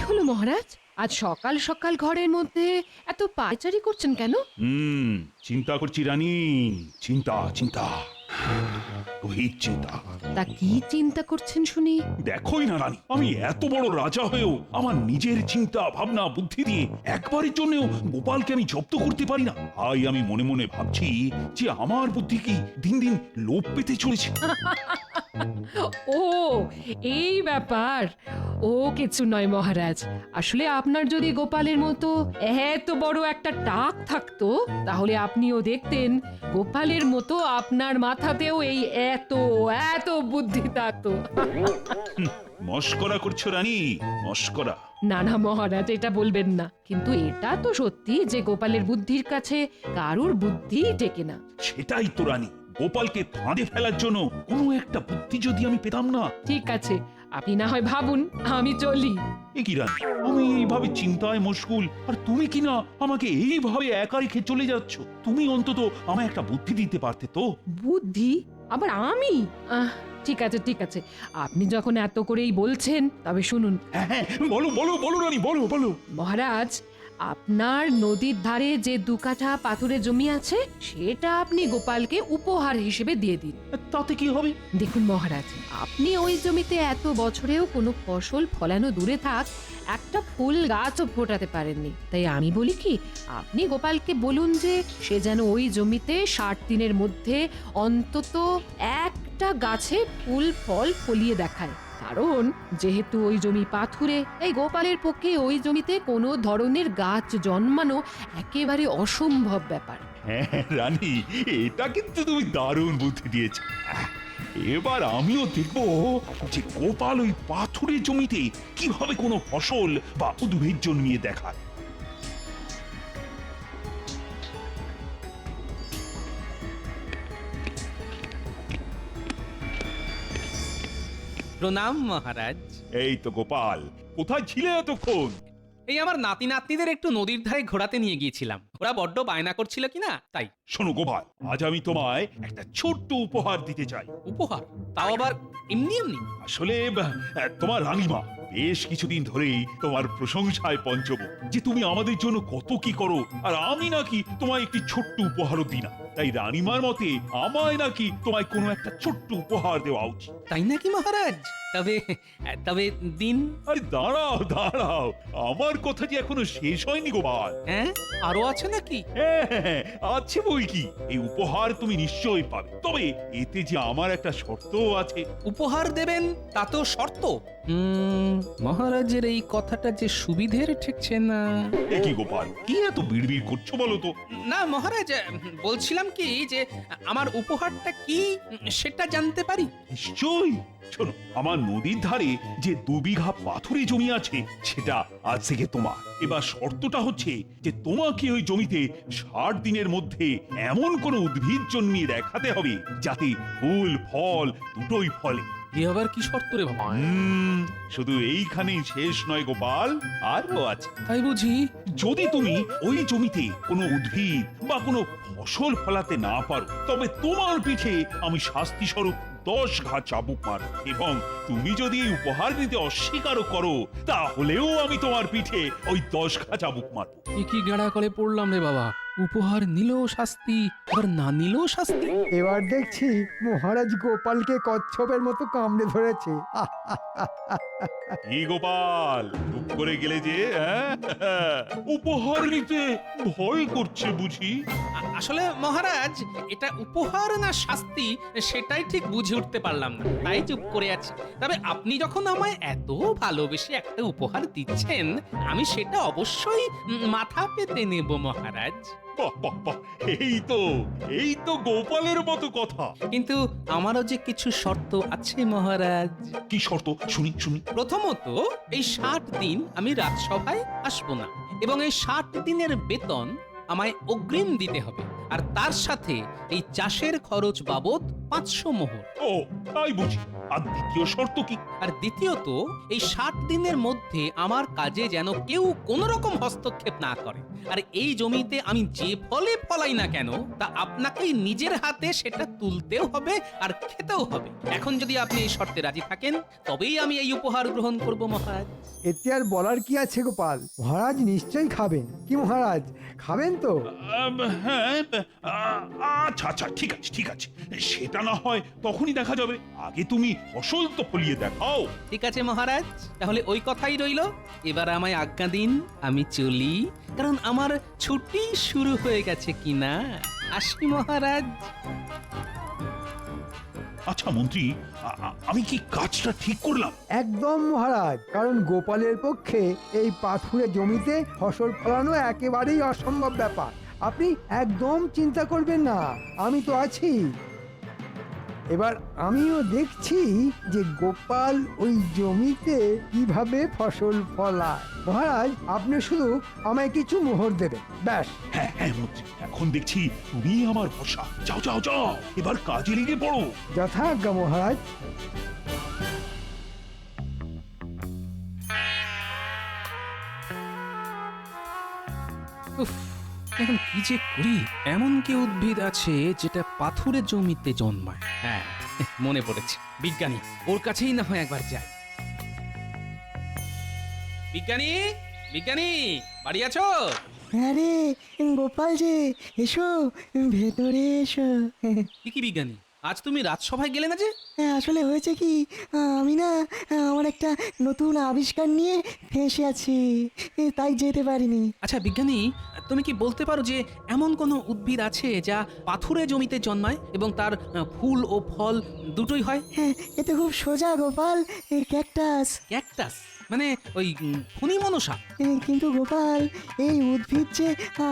হলো মহারাজ? আজ সকাল সকাল ঘরের মধ্যে এত পায়চারি করছেন কেন? চিন্তা করছি রানী, চিন্তা চিন্তা গভীর চিন্তা। তা কি চিন্তা করছেন শুনি? দেখোই না রানী, আমি এত বড় রাজা হয়েও আমার নিজের চিন্তা ভাবনা বুদ্ধি দিয়ে একবারের জন্যও গোপালকে আমি জব্দ করতে পারি না। তাই আমি মনে মনে ভাবছি যে আমার বুদ্ধি কি দিন দিন লোপ পেতে চলেছে। ও এই ব্যাপার। ও কিছু নয় মহারাজ, আসলে আপনার যদি গোপালের মতো এত বড় একটা টাক থাকতো তাহলে আপনিও দেখতেন গোপালের মতো আপনার মাথাতেও এই এত এত বুদ্ধি থাকতো। মস্করা করছো রানী, মস্করা। না না মহারাজ, এটা বলবেন না, কিন্তু এটা তো সত্যি যে গোপালের বুদ্ধির কাছে কারুর বুদ্ধি টেকে না। সেটাই তো রানী, গোপালকে ফাঁদে ফেলার জন্য কোনো একটা বুদ্ধি যদি আমি পেতাম না। ঠিক আছে, আপনি না হয় ভাবুন, আমি চলি। এ কি রানী, আমি এইভাবে চিন্তায় মশগুল আর তুমি কি না আমাকে এইভাবে একা রেখে চলে যাচ্ছ? তুমি অন্তত আমায় একটা বুদ্ধি দিতে পারতে তো। বুদ্ধি? আবার আমি? ঠিক আছে ঠিক আছে, আপনি যখন এত করেই বলছেন তবে শুনুন। হ্যাঁ হ্যাঁ, বলো বলো বলো রানী, বলো বলো। মহারাজ, আপনার নদীর ধারে যে 2 কাঠা পাথুরে জমি আছে সেটা আপনি গোপালকে উপহার হিসেবে দিয়ে দিন। তাতে কি হবে? দেখুন মহারাজ, আপনি ওই জমিতে এত বছরেও কোনো ফসল ফলানো দূরে থাক, একটা ফুল গাছও ফোটাতে পারেননি। তাই আমি বলি কি, আপনি গোপালকে বলুন যে সে যেন ওই জমিতে 60 দিনের মধ্যে অন্তত একটা গাছে ফুল ফল ফলিয়ে দেখায়। কারণ যেহেতু ওই জমি পাথুরে, তাই গোপালের পক্ষে ওই জমিতে কোনো ধরনের গাছ জন্মানো একেবারে অসম্ভব ব্যাপার। হ্যাঁ রানী, এটা কিন্তু তুমি দারুণ বুদ্ধি দিয়েছো। এবার আমিও দেখবো যে গোপাল ওই পাথুরে জমিতে কিভাবে কোনো ফসল বা উদ্ভিদ জন্মিয়ে দেখায়। প্রণাম মহারাজ। এই তো গোপাল, কোথায় ছিলে এতক্ষণ? এই আমার নাতি নাতনিদের একটু নদীর ধারে ঘোরাতে নিয়ে গিয়েছিলাম, ওরা বড্ড বায়না করছিল কিনা তাই। শোনো গোপাল, আজ আমি তোমায় একটা ছোট্ট উপহার দিতে চাই। উপহার? তাও আবার এমনি এমনি? আসলে তোমার রানীমা বেশ কিছুদিন ধরেই তোমার প্রশংসায় পঞ্চমুখ, যে তুমি আমাদের জন্য কত কি করো, আর আমি নাকি তোমায় একটি ছোট্ট উপহারও দিই না। তাই রানীমার মতে আমায় নাকি তোমায় কোনো একটা ছোট্ট উপহার দেওয়া উচিত। তাই নাকি মহারাজ? তবে তবে দিন। আরে দাঁড়াও দাঁড়াও, আমার কথা যে এখনো শেষ হয়নি গোপাল। হ্যাঁ, আরো আছে নাকি? হ্যাঁ, আছে বই কি। এই উপহার তুমি নিশ্চয়ই পাবে, তবে এতে যে আমার একটা শর্তও আছে। উপহার দেবেন তা তো শর্ত? মহারাজের এই কথাটা যে সুবিধের ঠেকছে না। এ কি গোপাল, কি এত বিড়বিড় করছো বলো তো? না মহারাজ, বলছিলাম কি যে আমার উপহারটা কি সেটা জানতে পারি? নিশ্চয়ই। শোনো, আমার নদীর ধারে যে 2 বিঘা পাথুরে জমি আছে সেটা আজ থেকে তোমার। এবার শর্তটা হচ্ছে যে তোমাকে ওই জমিতে 60 দিনের মধ্যে এমন কোন উদ্ভিদ জন্মিয়ে দেখাতে হবে যাতে ফুল ফল দুটোই ফলে। এ আবার কি শর্ত রে বাবা? শুধু এইখানেই শেষ নয় গোপাল, আরও আছে। তাই বুঝি? যদি তুমি ওই জমিতে কোনো উদ্ভিদ বা কোনো ফসল ফলাতে না পারো, তবে তোমার পিঠে আমি শাস্তি স্বরূপ 10 ঘা চাবুক মারব, এবং তুমি যদি এই উপহার নিতে অস্বীকারও করো তাহলেও আমি তোমার পিঠে ওই 10 ঘা চাবুক মারব। কি গাড়া করে পড়লাম রে বাবা, উপহার নিলেও শাস্তি, আবার না নিলেও শাস্তি। এবার দেখছি মহারাজ গোপালকে কচ্ছপের মতো কামড়ে ধরেছে। কি গোপাল, চুপ করে গেলে যে? উপহার নিতে ভয় করছে বুঝি? আসলে মহারাজ, এটা উপহার না শাস্তি সেটাই ঠিক বুঝে উঠতে পারলাম না, তাই চুপ করে আছি। তবে আপনি যখন আমায় এত ভালোবেসে একটা উপহার দিচ্ছেন, আমি সেটা অবশ্যই মাথা পেতে নেব মহারাজ। বাহ বাহ বাহ, এই তো গোপালের মতো কথা। কিন্তু আমারও যে কিছু শর্ত আছে মহারাজ। কি শর্ত? শুনি শুনি। প্রথমত, এই 60 দিন আমি রাজসভায় আসবো না, এবং এই 60 দিনের বেতন আমায় অগ্রিম দিতে হবে। আর তার সাথে এই চাষের খরচ বাবদ 500 মোহর। ও তাই বুঝি। আর দ্বিতীয় শর্ত কি? আর দ্বিতীয়ত এই 60 দিনের মধ্যে আমার কাজে যেন কেউ কোনো রকম হস্তক্ষেপ না করে। আর এই জমিতে আমি যে ফলে ফলাই না কেন তা আপনাকেই নিজের হাতে সেটা তুলতেও হবে আর খেতেও হবে। এখন যদি আপনি এই শর্তে রাজি থাকেন তবেই আমি এই উপহার গ্রহণ করব মহারাজ। এতে আর বলার কি আছে গোপাল, মহারাজ নিশ্চয়ই খাবেন। কি মহারাজ, খাবেন তো? হ্যাঁ, আচ্ছা আচ্ছা, ঠিক আছে ঠিক আছে, সেটা না হয় তখনই দেখা যাবে। আগে তুমি ফসল তো ফলিয়ে দেখাও। ঠিক আছে মহারাজ, তাহলে ওই কথাই রইল। এবার আমায় আজ্ঞা দিন, আমি চলি, কারণ আমার ছুটি শুরু হয়ে গেছে কিনা। আসি মহারাজ। আচ্ছা মন্ত্রী, আমি কি কাজটা ঠিক করলাম? একদম মহারাজ, কারণ গোপালের পক্ষে এই পাথুরে জমিতে ফসল ফলানো একেবারেই অসম্ভব ব্যাপার। আপনি একদম চিন্তা করবেন না, আমি তো আছি। এবার আমিও দেখছি যে গোপাল ওই জমিতে কিভাবে ফসল ফলায়। মহারাজ, আপনি শুধু আমায় কিছু মোহর দেবেন, ব্যাস। হ্যাঁ হ্যাঁ মন্ত্রী, এখন দেখছি তুমি আমার ভরসা। যাও যাও যাও, এবার কাজে লেগে পড়ো। যথাজ্ঞা মহারাজ। উফ, এখন কি যে করি। এমন কি উদ্ভিদ আছে যেটা পাথুরে জমিতে জন্মায়? হ্যাঁ, মনে পড়েছে, বিজ্ঞানী। ওর কাছেই না হয় একবার যাই। বিজ্ঞানী, বিজ্ঞানী, বাড়ি আছো? আরে গোপাল যে, এসো ভেতরে এসো। কি বিজ্ঞানী, আজ তুমি রাজসভায় গেলে না যে? আসলে হয়েছে কি, আমি না আমার একটা নতুন আবিষ্কার নিয়ে ফেঁসে আছি, তাই যেতে পারিনি। আচ্ছা বিজ্ঞানী, তুমি কি বলতে পারো যে এমন কোনো উদ্ভিদ আছে যা পাথুরে জমিতে জন্মায় এবং তার ফুল ও ফল দুটোই হয়? হ্যাঁ, এ তো খুব সোজা গোপাল, ক্যাকটাস। ক্যাকটাস মানে ওই ফণি মনসা? কিন্তু গোপাল, এই উদ্ভিদ যে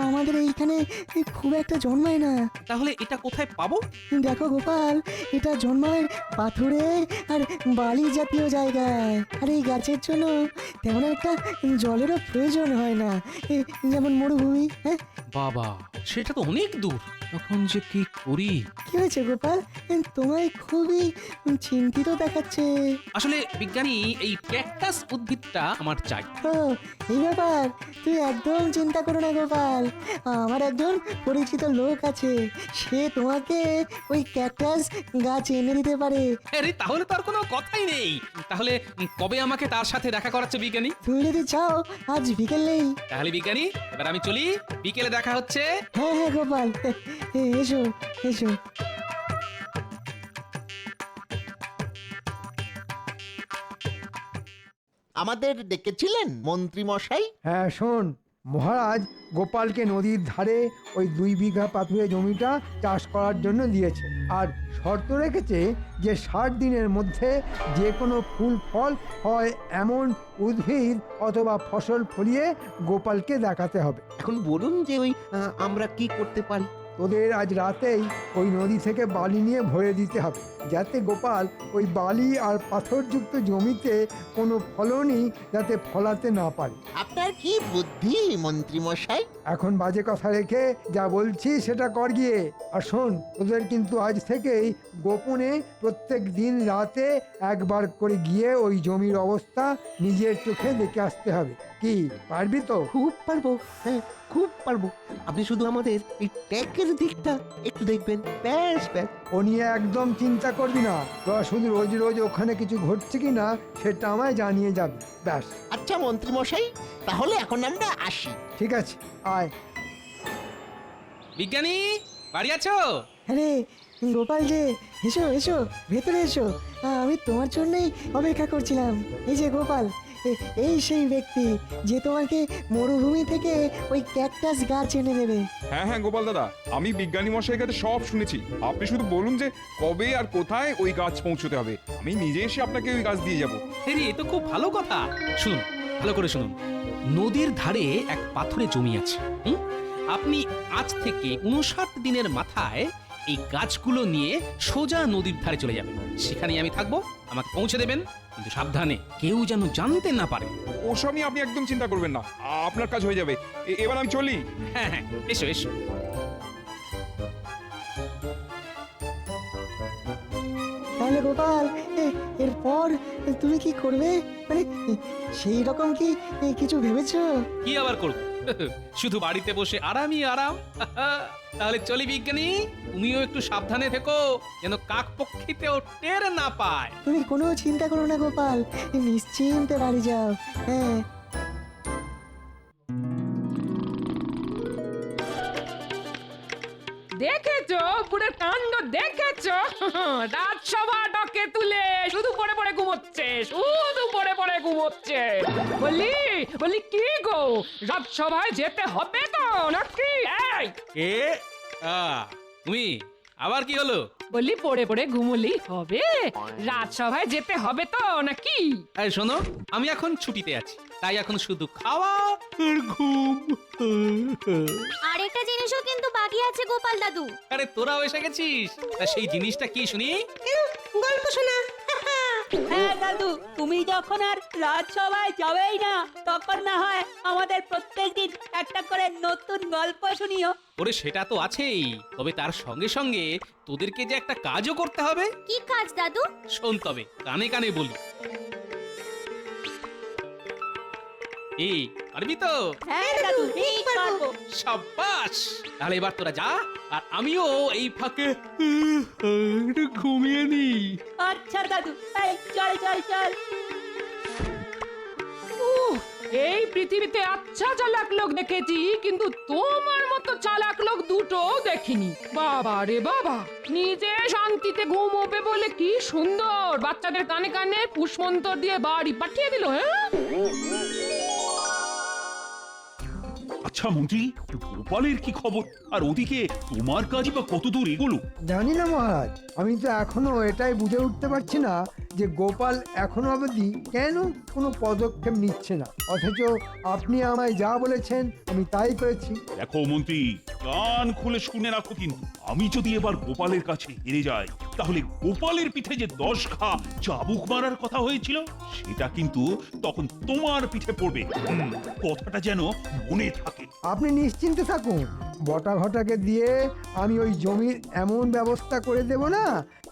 আমাদের এইখানে খুব একটা জন্মায় না। তাহলে এটা কোথায় পাবো? দেখো গোপাল, এটা জন্মায় পাথুরে আর বালি জাতীয় জায়গায়। আর এই গাছের জন্য তেমন একটা জলেরও প্রয়োজন হয় না, যেমন মরুভূমি। হ্যাঁ, বাবা, সেটা তো অনেক দূর। তখন যে কি করি? কি হয়েছে গোপাল, তোমায় খুবই চিন্তিত দেখাচ্ছে। আসলে বিজ্ঞানী, এই ক্যাকটাস উদ্ভিদটা আমার চাই। ও, এই ব্যাপার, তুমি একদম চিন্তা করো না গোপাল। আমার একজন পরিচিত লোক আছে, সে তোমাকে ওই ক্যাকটাস গাছ এনে দিতে পারে। আরে তাহলে তো আর কোনো কথাই নেই। তাহলে কবে আমাকে তার সাথে দেখা করাচ্ছে বিজ্ঞানী? তুমি যদি চাও আজ বিকেলেই। তাহলে বিজ্ঞানী, এবার আমি চলি, বিকেলে দেখা হচ্ছে। হ্যাঁ হ্যাঁ গোপাল, এসো এসো। আমাদের ডেকেছিলেন মন্ত্রী মশাই? হ্যাঁ শোন মহারাজ, গোপালকে নদীর ধারে ওই 2 বিঘা পাথুরে জমিটা চাষ করার জন্য দিয়েছে, আর শর্ত রেখেছে যে 60 দিনের মধ্যে যে কোনো ফুল ফল হয় এমন উদ্ভিদ অথবা ফসল ফলিয়ে গোপালকে দেখাতে হবে। এখন বলুন যে ওই আমরা কি করতে পারি? তোদের আজ রাতেই ওই নদী থেকে বালি নিয়ে ভরে দিতে হবে, যাতে গোপাল ওই বালি আর পাথরযুক্ত জমিতে কোনো ফলনই যাতে ফলাতে না পারে। আপনার কি বুদ্ধি মন্ত্রী মশাই! এখন বাজে কথা রেখে যা বলছি সেটা কর গিয়ে। আর শোন, তোদের কিন্তু আজ থেকেই গোপনে প্রত্যেক দিন রাতে একবার করে গিয়ে ওই জমির অবস্থা নিজের চোখে দেখে আসতে হবে। কি পারবি তো? খুব পারবো, হ্যাঁ খুব পারবো। আপনি শুধু আমাদের এই ট্যাকের দিকটা একটু দেখবেন, ব্যাস ব্যাস। ও নিয়ে একদম চিন্তা করবি না, তোরা শুধু রোজ রোজ ওখানে কিছু ঘটছে কি না সেটা আমায় জানিয়ে যাবে, ব্যাস। আচ্ছা মন্ত্রী মশাই, তাহলে এখন আমরা আসি। ঠিক আছে, আয়। বিজ্ঞানী, বাড়ি আছো? আরে গোপাল যে, এসো এসো ভেতরে এসো, আমি তোমার জন্যই অপেক্ষা করছিলাম। এই যে গোপাল, এই সেই ব্যক্তি যে তোমাকে মরুভূমি থেকে ওই ক্যাকটাস গাছ এনে দেবে। হ্যাঁ হ্যাঁ গোপাল দাদা, আমি বিজ্ঞানী মশাইয়ের কাছে সব শুনেছি। আপনি শুধু বলুন যে কবে আর কোথায় ওই গাছ পৌঁছতে হবে, আমি নিজে এসে আপনাকে ওই গাছ দিয়ে যাব। আরে এ তো খুব ভালো কথা। শুনুন, ভালো করে শুনুন। নদীর ধারে এক পাথরে জমি আছে। আপনি আজ থেকে 59 দিনের মাথায় এই গাছগুলো নিয়ে সোজা নদীর ধারে চলে যাবেন। সেখানেই আমি থাকবো, আমাকে পৌঁছে দেবেন, কিন্তু সাবধানে, কেউ যেন জানতে না পারে। ওসব নিয়ে আপনি একদম চিন্তা করবেন না, আপনার কাজ হয়ে যাবে। এবার আমি চলি। হ্যাঁ হ্যাঁ, এসো এসো। তাহলে গোপাল এরপর তুমি কি করবে? মানে সেই রকম কি কিছু ভেবেছো? কি আবার করব? শুধু বাড়িতে বসে আরামই আরাম। তাহলে চলি বিজ্ঞানী, তুমিও একটু সাবধানে থেকো, যেন কাক পক্ষীতেও টের না পায়। তুমি কোনো চিন্তা করো না গোপাল, নিশ্চিন্তে বাড়ি যাও। হ্যাঁ। দেখেছো পুরো কাণ্ড দেখেছো? রাজসভা ডকে তুলে শুধু পড়ে পড়ে ঘুমোচ্ছে, শুধু পড়ে পড়ে ঘুমোচ্ছে। বলি কি গো, রাজসভায় যেতে হবে তো নাকি? এই এ তুমি আবার কি হলো? বলি পড়ে পড়ে ঘুমোলেই হবে? রাজসভায় যেতে হবে তো নাকি? এই শোনো, আমি এখন ছুটিতে আছি, তাই এখন শুধু খাওয়া আর ঘুম। আরেকটা জিনিসও কিন্তু বাকি আছে গোপাল দাদু। আরে তোরাও এসে গেছিস, তা সেই জিনিসটা কি শুনি? গল্প শোনা। হ্যাঁ দাদু, তুমি যখন আর রাজসভায় যাবেই না, তখন না হয় আমাদের প্রত্যেকদিন একটা করে নতুন গল্প শুনিও। ওরে সেটা তো আছেই, তবে তার সঙ্গে সঙ্গে তোদেরকে যে একটা কাজও করতে হবে। কি কাজ দাদু? শোন তবে, কানে কানে বলি। এই পারবি তো? হ্যাঁ দাদু, ঠিক পারবো। সাব্বাস, তাহলে এবার তোরা যা, আর আমিও এই ফাঁকে একটু ঘুমিয়ে নি। আচ্ছা দাদু, এই চল চল চল। এই পৃথিবীতে আচ্ছা চালাক লোক দেখেছি, কিন্তু তোমার মতো চালাক লোক দুটো দেখিনি। বাবা রে বাবা, নিজে শান্তিতে ঘুমোবে বলে কি সুন্দর বাচ্চাদের কানে কানে পুষ্পন্তর দিয়ে বাড়ি পাঠিয়ে দিল। হ্যাঁ, আচ্ছা মন্ত্রী, গোপালের কি খবর? আর ওদিকে তোমার কাজই বা কতদূর এগোলো? জানি না মহারাজ, আমি তো এখনো এটাই বুঝে উঠতে পারছি না যে গোপাল এখনো অবধি কেন কোনো পদক্ষেপ নিচ্ছে না, অথচ আপনি আমায় যা বলেছেন আমি তাই করেছি। দেখো মন্ত্রী, কান খুলে শুনে রাখো, কিন্তু আমি যদি এবার গোপালের কাছে হেরে যাই, তাহলে গোপালের পিঠে যে 10 ঘা চাবুক মারার কথা হয়েছিল, সেটা কিন্তু তখন তোমার পিঠে পড়বে। কথাটা যেন মনে থাকে। আপনি নিশ্চিন্তে থাকুন, বটা ঘটাকে দিয়ে আমি ওই জমির এমন ব্যবস্থা করে দেব না,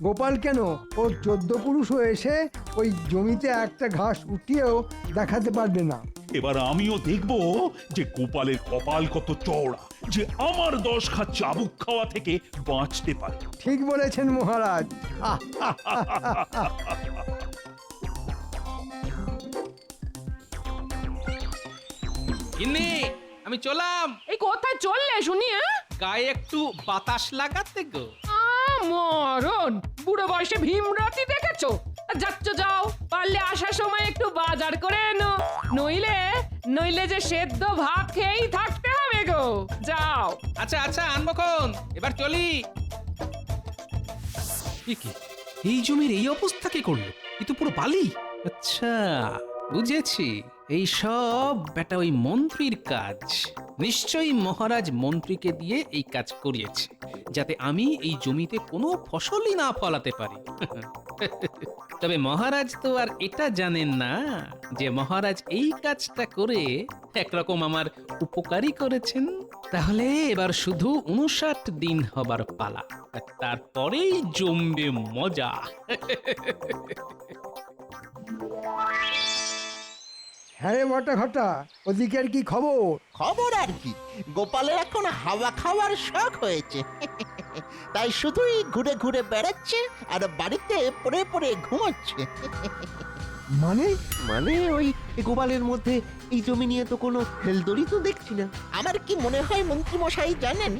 গোপাল কেন ওর 14 পুরুষও এসে ওই জমিতে একটা ঘাস উঠিয়েও দেখাতে পারবে না। এবার আমিও দেখব যে গোপালের কপাল কত চওড়া, যে আমার 10 ঘা চাবুক খাওয়া থেকে বাঁচতে পারে। ঠিক বলেছেন মহারাজ। গিন্নি, আমি চলাম। এই কোথায় চললে শুনি? গায়ে একটু বাতাস লাগাতে গো। মরণ, বুড়ো বয়সে ভীমরতি দেখেছো? যাচ্ছ যাও, পারলে আসার সময় একটু বাজার করে এনো, নইলে নইলে যে সেদ্ধ ভাত খেয়েই থাকতে হবে গো। যাও। আচ্ছা আচ্ছা, আনবক্ষণ, এবার চলি। কি এই জমির এই অবস্থা কি করলো? এ তো পুরো বালি। আচ্ছা বুঝেছি, এই সব বেটা ওই মন্ত্রীর কাজ। নিশ্চয়ই মহারাজ মন্ত্রীকে দিয়ে এই কাজ করিয়েছে, যাতে আমি এই জমিতে কোনো ফসলই না ফলাতে পারি। তবে মহারাজ তো আর এটা জানেন না যে মহারাজ এই কাজটা করে একরকম আমার উপকারই করেছেন। তাহলে এবার শুধু 59 দিন হবার পালা, আর তারপরেই জমবে মজা। হ্যাঁ রে বটা ঘটা, ওদিকের কি খবর? খবর আর কি, গোপালের এখন হাওয়া খাওয়ার শখ হয়েছে। তাই শুধুই ঘুরে ঘুরে বেড়াচ্ছে আর বাড়িতে পড়ে পড়ে ঘুমাচ্ছে। মানে মানে ওই গোপালের মধ্যে এই জমি নিয়ে তো কোনো হেলদড়ি তো দেখছি না। আমার কি মনে হয় মন্ত্রী মশাই জানেন,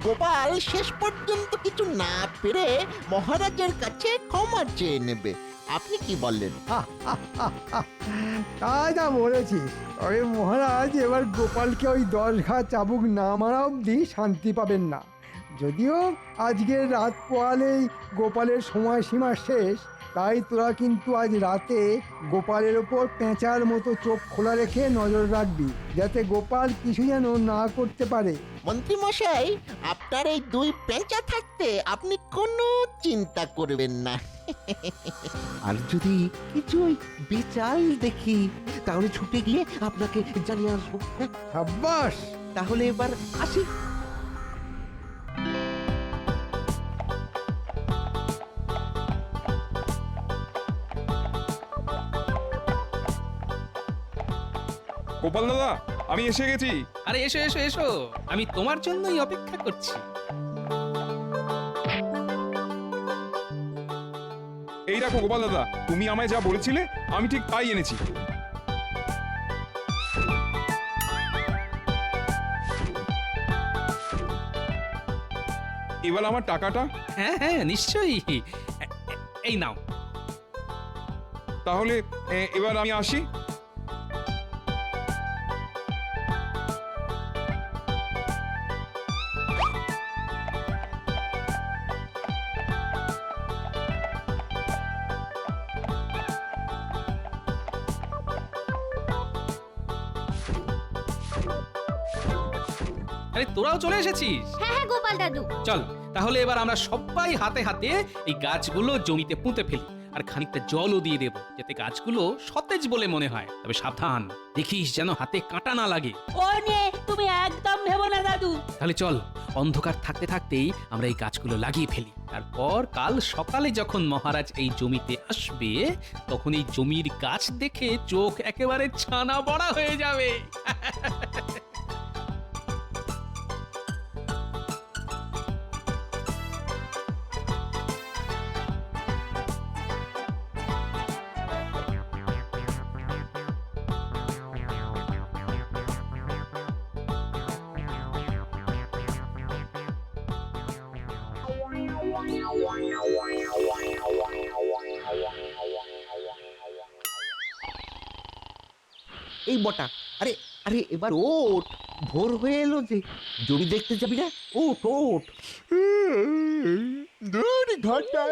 গোপাল শেষ পর্যন্ত কিছু না পেরে মহারাজের কাছে ক্ষমা চেয়ে নেবে। আপনি কি বললেন? তা যা বলেছিস, তবে মহারাজ এবার গোপালকে ওই 10 ঘা চাবুক না মারা অব্দি শান্তি পাবেন না। যদিও আজকের রাত পোয়ালেই গোপালের সময়সীমা শেষ, তাই তোরা কিন্তু আজ রাতে গোপালের ওপর পেঁচার মতো চোখ খোলা রেখে নজর রাখবি, যাতে গোপাল কিছু যেন না করতে পারে। মন্ত্রী মশাই, আপনার এই 2 পেঁচা থাকতে আপনি কোনো চিন্তা করবেন না। আর যদি কিছু বেচাল দেখি, তাহলে ছুটে গিয়ে আপনাকে জানিয়ে আসবো। সাব্বাস। তাহলে এবার আসি। গোপাল দাদা, আমি এসে গেছি। আরে এসো এসো এসো, আমি তোমার জন্যই অপেক্ষা করছি। এই দেখো গোপাল দাদা, তুমি আমায় যা বলেছিলে আমি ঠিক তাই এনেছি। এবার আমার টাকাটা। হ্যাঁ হ্যাঁ নিশ্চয়ই, এই নাও। তাহলে এবার আমি আসি। আরে তোরাও চলে এসেছিস? হ্যাঁ হ্যাঁ গোপাল দাদু। চল তাহলে এবার আমরা সবাই হাতে হাতে এই গাছগুলো জমিতে পুঁতে ফেলি, আর খানিকটা জলও দিয়ে দেব, যাতে গাছগুলো সতেজ বলে মনে হয়। তবে সাবধান, দেখিস যেন হাতে কাঁটা না লাগে। ও নিয়ে তুমি একদম ভেবো না দাদু। তাহলে চল, অন্ধকার থাকতে থাকতেই আমরা এই গাছগুলো লাগিয়ে ফেলি। তারপর কাল সকালে যখন মহারাজ এই জমিতে আসবে, তখন এই জমির গাছ দেখে চোখ একেবারে ছানা বড়া হয়ে যাবে। এই বটা, আরে আরে এবার ওঠ, ভোর হয়ে এলো যে, জমি দেখতে যাবি না? ওঠ ওঠ। দূর ঘন্টা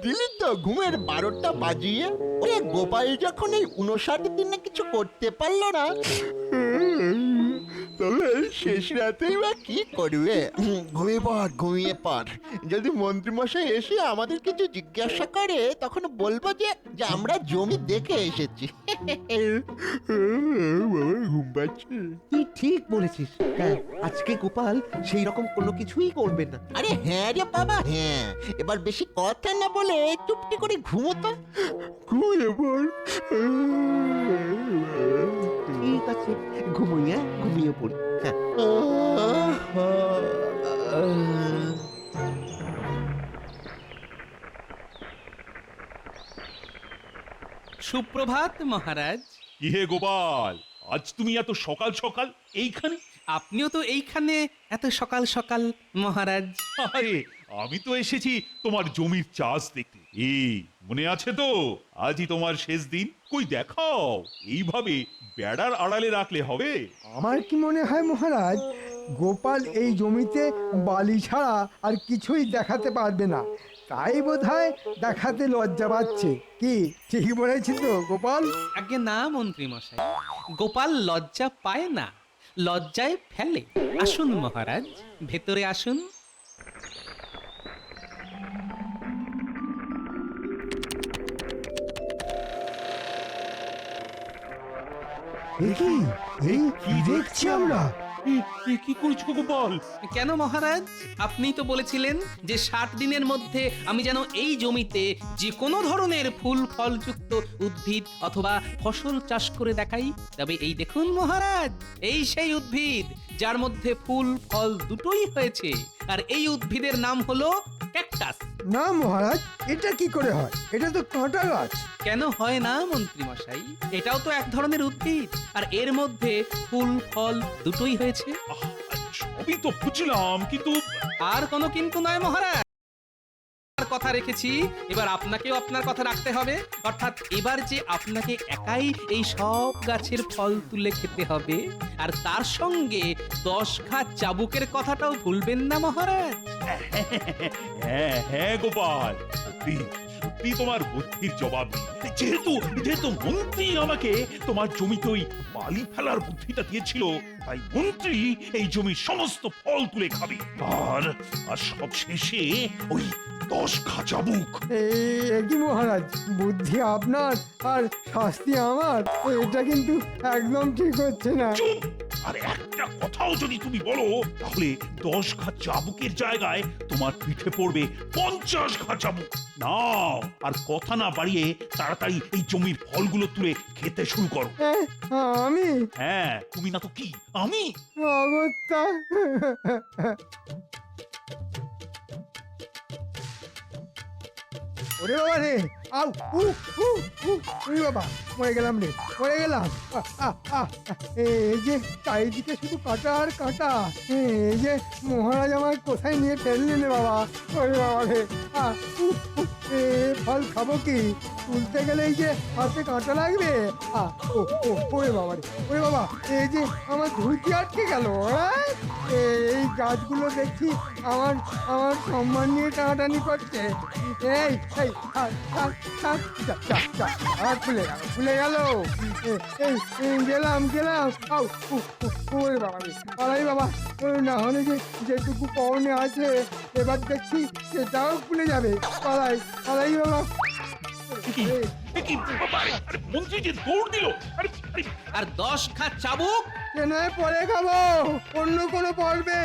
দিলি তো ঘুমের 12টা বাজিয়ে। ওরে গোপাল যখন এই 59 দিনে কিছু করতে পারলো না, তবে শেষ রাতেই বা কি করবে? ঘুমিয়ে পড় ঘুমিয়ে পড়। যদি মন্ত্রীমশাই এসে আমাদের কিছু জিজ্ঞাসা করে, তখন বলবো যে যে আমরা জমি দেখে এসেছি। ঘুম পাচ্ছে। তুই ঠিক বলেছিস। হ্যাঁ, আজকে গোপাল সেই রকম কোনো কিছুই করবে না। আরে হ্যাঁ রে বাবা, হ্যাঁ। এবার বেশি কথা না বলে চুপটি করে ঘুমোতো। ঘুমিয়ে পড়। ঠিক আছে, ঘুমিয়ে ঘুমিয়ে পড়ি। হ্যাঁ। সুপ্রভাত মহারাজ। কি হে গোপাল, আজ তুমি এত সকাল সকাল এইখানে? আপনিও তো এইখানে এত সকাল সকাল মহারাজ। আরে আমি তো এসেছি তোমার জমির চাষ দেখতে। এই মনে আছে তো, আজই তোমার শেষ দিন। কই দেখাও, এইভাবে বেড়ার আড়ালে রাখলে হবে? আমার কি মনে হয় মহারাজ, গোপাল এই জমিতে বালি ছাড়া আর কিছুই দেখাতে পারবে না, তাই বোধহয় দেখাতে লজ্জা পাচ্ছে। কি ঠিক বলেছি তো গোপাল? আগে না মন্ত্রী মশাই, গোপাল লজ্জা পায় না, লজ্জায় ফেলে। আসুন মহারাজ, ভেতরে আসুন। এই কি দেখছি আমরা? কি করছো গোপাল? কেন মহারাজ, আপনি তো বলেছিলেন যে 60 দিনের মধ্যে আমি যেন এই জমিতে যে কোনো ধরনের ফুল ফলযুক্ত উদ্ভিদ অথবা ফসল চাষ করে দেখাই। তবে এই দেখুন মহারাজ, এই সেই উদ্ভিদ যার মধ্যে ফুল ফল দুটোই হয়েছে, আর এই উদ্ভিদের নাম হলো ক্যাকটাস। না মহারাজ, এটা কি করে হয়? এটা তো কাঁটা গাছ। কেন হয় না মন্ত্রী মশাই? এটাও তো এক ধরনের উদ্ভিদ, আর এর মধ্যে ফুল ফল দুটোই হয়েছে। সবই তো বুঝলাম, কিন্তু আর কোনো কিন্তু নয় মহারাজ, কথা রেখেছি, এবার আপনাকেও আপনার কথা রাখতে হবে। অর্থাৎ এবার যে আপনাকে একাই এই সব গাছের ফল তুলে খেতে হবে, আর তার সঙ্গে 10 ঘা চাবুকের কথাটাও ভুলবেন না মহারাজ। হ্যাঁ হ্যাঁ গোপাল, সত্যি সত্যি তোমার বুদ্ধির জবাব নেই। যেহেতু যেহেতু মন্ত্রী আমাকে তোমার জমিতে ওই বালি ফেলার বুদ্ধিটা দিয়েছিল, তাই মন্ত্রী এই জমির সমস্ত ফল তুলে খাবে। আর সব শেষে ওই 10 ঘা চাবুক। কি মহারাজ, বুদ্ধি আপনার আর শাস্তি আমার, এটা কিন্তু একদম ঠিক হচ্ছে না। চুপ! আর একটা কথাও যদি তুমি বলো তাহলে 10 ঘা চাবুকের জায়গায় তোমার পিঠে পড়বে 50 ঘা চাবুক। নাও আর কথা না বাড়িয়ে তাড়াতাড়ি এই জমির ফলগুলো তুলে খেতে শুরু করো। আমি হ্যাঁ তুমি না তো কি আমি। অগত্যা ওরে বাবা রে আউ উ উ উ ওরে বাবা মরে গেলাম রে মরে গেলাম এই যে চারিদিকে শুধু কাঁটা আর কাঁটা এই যে মহারাজ আমার কোথায় নিয়ে ফেললেন রে বাবা ওরে বাবা রে এ ফল খাবো কি তুলতে গেলেই যে হাতে কাঁটা লাগবে ও ও ওরে বাবা রে ওরে বাবা এই যে আমার ধুতি আটকে গেল এই গাছগুলো দেখছি আমার আমার সম্মান নিয়ে টানাটানি করছে এই এই আর খুলে গেল এই গেলাম ওরে বাবা রে পালাই বাবা না হলে যে যেটুকু পাওনে আছে এবার দেখছি সেটাও খুলে যাবে পালাই বাবা মন্ত্রী যে দৌড় দিল। আর 10 ঘা চাবুক পরে খাবো অন্য কোনো পর্বে